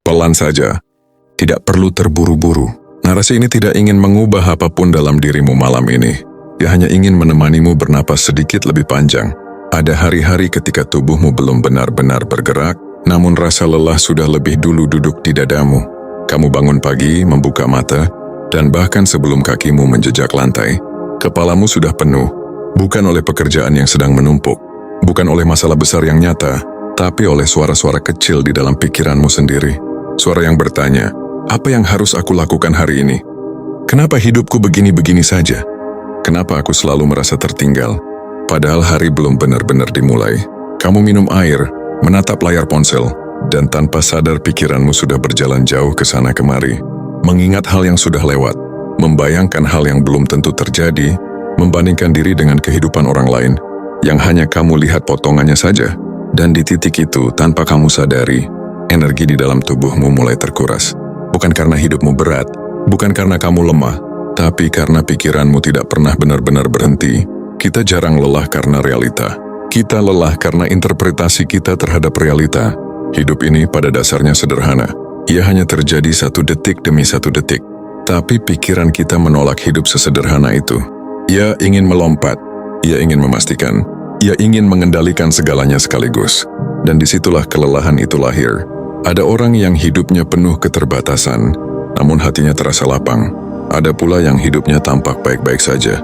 Pelan saja. Tidak perlu terburu-buru. Narasi ini tidak ingin mengubah apapun dalam dirimu malam ini. Dia hanya ingin menemanimu bernapas sedikit lebih panjang. Ada hari-hari ketika tubuhmu belum benar-benar bergerak, namun rasa lelah sudah lebih dulu duduk di dadamu. Kamu bangun pagi, membuka mata, dan bahkan sebelum kakimu menjejak lantai, kepalamu sudah penuh, bukan oleh pekerjaan yang sedang menumpuk, bukan oleh masalah besar yang nyata, tapi oleh suara-suara kecil di dalam pikiranmu sendiri. Suara yang bertanya, apa yang harus aku lakukan hari ini? Kenapa hidupku begini-begini saja? Kenapa aku selalu merasa tertinggal? Padahal hari belum benar-benar dimulai. Kamu minum air, menatap layar ponsel, dan tanpa sadar pikiranmu sudah berjalan jauh ke sana kemari. Mengingat hal yang sudah lewat, membayangkan hal yang belum tentu terjadi, membandingkan diri dengan kehidupan orang lain, yang hanya kamu lihat potongannya saja. Dan di titik itu, tanpa kamu sadari, energi di dalam tubuhmu mulai terkuras. Bukan karena hidupmu berat, bukan karena kamu lemah, tapi karena pikiranmu tidak pernah benar-benar berhenti. Kita jarang lelah karena realita. Kita lelah karena interpretasi kita terhadap realita. Hidup ini pada dasarnya sederhana. Ia hanya terjadi satu detik demi satu detik. Tapi pikiran kita menolak hidup sesederhana itu. Ia ingin melompat. Ia ingin memastikan. Ia ingin mengendalikan segalanya sekaligus. Dan disitulah kelelahan itu lahir. Ada orang yang hidupnya penuh keterbatasan, namun hatinya terasa lapang. Ada pula yang hidupnya tampak baik-baik saja,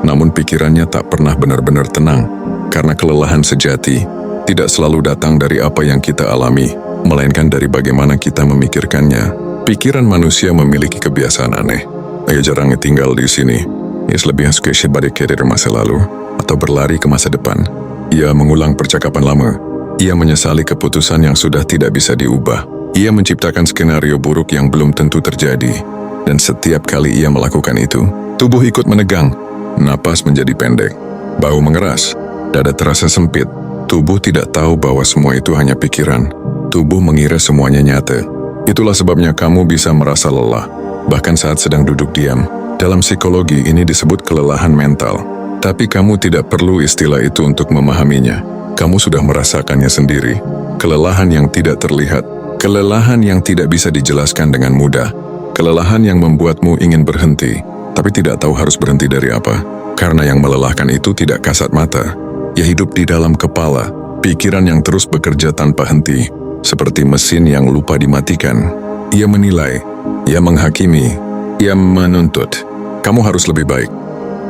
namun pikirannya tak pernah benar-benar tenang. Karena kelelahan sejati tidak selalu datang dari apa yang kita alami, melainkan dari bagaimana kita memikirkannya. Pikiran manusia memiliki kebiasaan aneh. Ia jarang tinggal di sini. Ia lebih suka balik ke masa lalu atau berlari ke masa depan. Ia mengulang percakapan lama. Ia menyesali keputusan yang sudah tidak bisa diubah. Ia menciptakan skenario buruk yang belum tentu terjadi. Dan setiap kali ia melakukan itu, tubuh ikut menegang, napas menjadi pendek, bau mengeras, dada terasa sempit. Tubuh tidak tahu bahwa semua itu hanya pikiran. Tubuh mengira semuanya nyata. Itulah sebabnya kamu bisa merasa lelah, bahkan saat sedang duduk diam. Dalam psikologi ini disebut kelelahan mental. Tapi kamu tidak perlu istilah itu untuk memahaminya. Kamu sudah merasakannya sendiri. Kelelahan yang tidak terlihat. Kelelahan yang tidak bisa dijelaskan dengan mudah. Kelelahan yang membuatmu ingin berhenti, tapi tidak tahu harus berhenti dari apa. Karena yang melelahkan itu tidak kasat mata. Ia hidup di dalam kepala. Pikiran yang terus bekerja tanpa henti. Seperti mesin yang lupa dimatikan. Ia menilai. Ia menghakimi. Ia menuntut. Kamu harus lebih baik.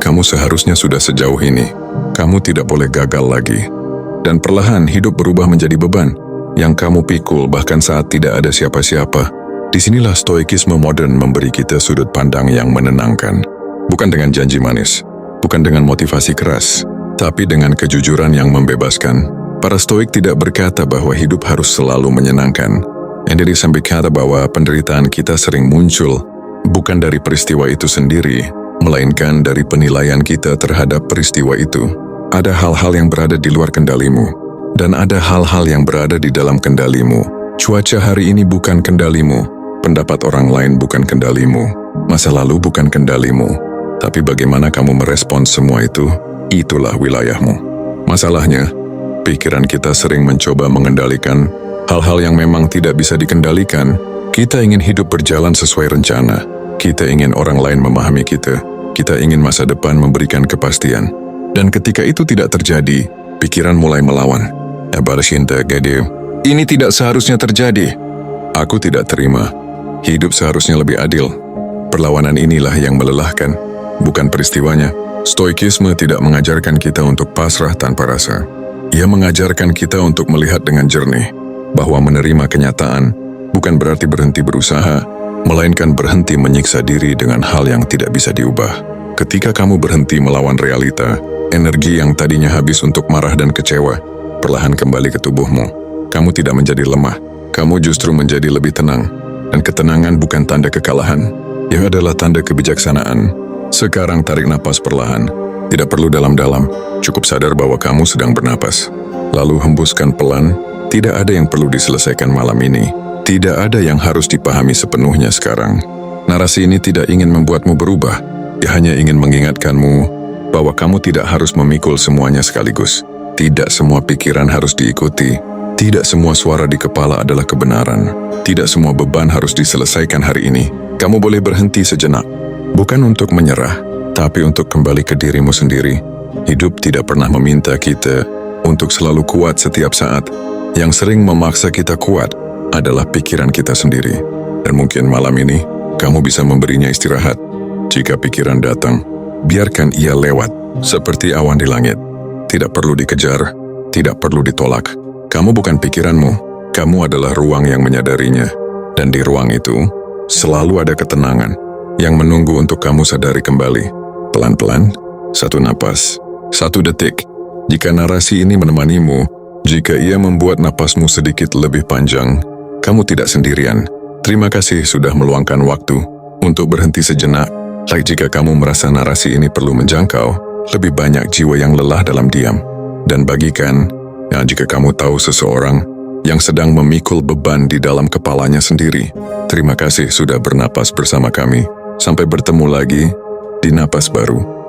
Kamu seharusnya sudah sejauh ini. Kamu tidak boleh gagal lagi. Dan perlahan hidup berubah menjadi beban yang kamu pikul bahkan saat tidak ada siapa-siapa. Disinilah stoikisme modern memberi kita sudut pandang yang menenangkan. Bukan dengan janji manis, bukan dengan motivasi keras, tapi dengan kejujuran yang membebaskan. Para stoik tidak berkata bahwa hidup harus selalu menyenangkan. Yang sampai kata bahwa penderitaan kita sering muncul bukan dari peristiwa itu sendiri, melainkan dari penilaian kita terhadap peristiwa itu. Ada hal-hal yang berada di luar kendalimu, dan ada hal-hal yang berada di dalam kendalimu. Cuaca hari ini bukan kendalimu, pendapat orang lain bukan kendalimu, masa lalu bukan kendalimu. Tapi bagaimana kamu merespons semua itu, itulah wilayahmu. Masalahnya, pikiran kita sering mencoba mengendalikan hal-hal yang memang tidak bisa dikendalikan. Kita ingin hidup berjalan sesuai rencana. Kita ingin orang lain memahami kita. Kita ingin masa depan memberikan kepastian. Dan ketika itu tidak terjadi, pikiran mulai melawan. Ini tidak seharusnya terjadi. Aku tidak terima. Hidup seharusnya lebih adil. Perlawanan inilah yang melelahkan, bukan peristiwanya. Stoikisme tidak mengajarkan kita untuk pasrah tanpa rasa. Ia mengajarkan kita untuk melihat dengan jernih, bahwa menerima kenyataan bukan berarti berhenti berusaha, melainkan berhenti menyiksa diri dengan hal yang tidak bisa diubah. Ketika kamu berhenti melawan realita, energi yang tadinya habis untuk marah dan kecewa, perlahan kembali ke tubuhmu. Kamu tidak menjadi lemah, kamu justru menjadi lebih tenang. Dan ketenangan bukan tanda kekalahan, ia adalah tanda kebijaksanaan. Sekarang tarik napas perlahan, tidak perlu dalam-dalam, cukup sadar bahwa kamu sedang bernapas. Lalu hembuskan pelan, tidak ada yang perlu diselesaikan malam ini. Tidak ada yang harus dipahami sepenuhnya sekarang. Narasi ini tidak ingin membuatmu berubah, ia hanya ingin mengingatkanmu bahwa kamu tidak harus memikul semuanya sekaligus. Tidak semua pikiran harus diikuti. Tidak semua suara di kepala adalah kebenaran. Tidak semua beban harus diselesaikan hari ini. Kamu boleh berhenti sejenak. Bukan untuk menyerah, tapi untuk kembali ke dirimu sendiri. Hidup tidak pernah meminta kita untuk selalu kuat setiap saat. Yang sering memaksa kita kuat adalah pikiran kita sendiri. Dan mungkin malam ini, kamu bisa memberinya istirahat. Jika pikiran datang, biarkan ia lewat, seperti awan di langit. Tidak perlu dikejar, tidak perlu ditolak. Kamu bukan pikiranmu, kamu adalah ruang yang menyadarinya. Dan di ruang itu, selalu ada ketenangan yang menunggu untuk kamu sadari kembali. Pelan-pelan, satu napas, satu detik. Jika narasi ini menemanimu, jika ia membuat napasmu sedikit lebih panjang, kamu tidak sendirian. Terima kasih sudah meluangkan waktu untuk berhenti sejenak. Baik jika kamu merasa narasi ini perlu menjangkau, lebih banyak jiwa yang lelah dalam diam. Dan bagikan, jika kamu tahu seseorang yang sedang memikul beban di dalam kepalanya sendiri, terima kasih sudah bernapas bersama kami. Sampai bertemu lagi di napas baru.